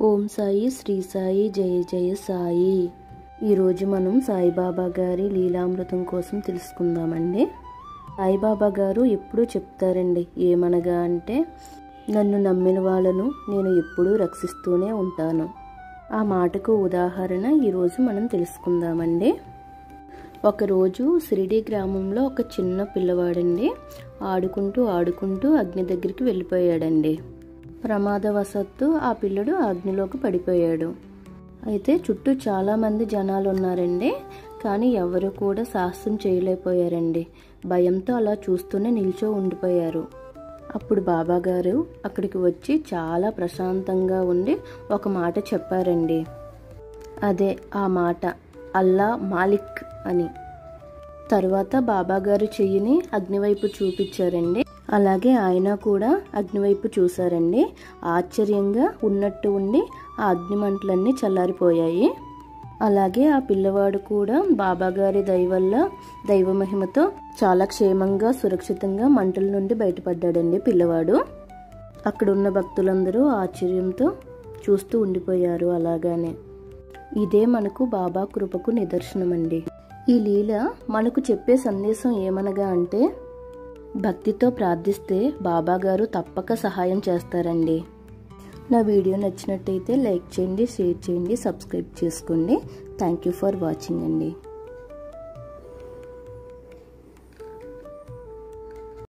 ఓం సాయి శ్రీ సాయి జయ జయ సాయి. ఈరోజు మనం సాయిబాబా గారి లీలామృతం కోసం తెలుసుకుందామండి. సాయిబాబా గారు ఎప్పుడూ చెప్తారండి, ఏమనగా అంటే, నన్ను నమ్మిన వాళ్ళను నేను ఎప్పుడూ రక్షిస్తూనే ఉంటాను. ఆ మాటకు ఉదాహరణ ఈరోజు మనం తెలుసుకుందామండి. ఒకరోజు షిరిడి గ్రామంలో ఒక చిన్న పిల్లవాడండి ఆడుకుంటూ అగ్ని దగ్గరికి వెళ్ళిపోయాడండి. ప్రమాదవశత్తు ఆ పిల్లడు అగ్నిలోకి పడిపోయాడు. అయితే చుట్టూ చాలామంది జనాలు ఉన్నారండి, కానీ ఎవరు కూడా సాహసం చేయలేకపోయారండి. భయంతో అలా చూస్తూనే నిల్చో ఉండిపోయారు. అప్పుడు బాబా గారు అక్కడికి వచ్చి చాలా ప్రశాంతంగా ఉండి ఒక మాట చెప్పారండి. అదే ఆ మాట అల్లా మాలిక్ అని. తర్వాత బాబా గారు చెయ్యిని అగ్నివైపు చూపించారండి. అలాగే ఆయన కూడా అగ్నివైపు చూశారండి. ఆశ్చర్యంగా ఉన్నట్టు ఉండి ఆ అగ్నిమంటలన్నీ చల్లారిపోయాయి. అలాగే ఆ పిల్లవాడు కూడా బాబా గారి దయ వల్ల, దైవ మహిమతో చాలా క్షేమంగా సురక్షితంగా మంటల నుండి బయటపడ్డాడండి పిల్లవాడు. అక్కడున్న భక్తులందరూ ఆశ్చర్యంతో చూస్తూ ఉండిపోయారు. అలాగానే ఇదే మనకు బాబా కృపకు నిదర్శనమండి. ఈ లీల మనకు చెప్పే సందేశం ఏమనగా అంటే, భక్తితో ప్రార్థిస్తే బాబా గారు తప్పక సహాయం చేస్తారండి. నా వీడియో నచ్చినట్టయితే లైక్ చేయండి, షేర్ చేయండి, సబ్స్క్రైబ్ చేసుకోండి. థ్యాంక్ యూ ఫర్ వాచింగ్ అండి.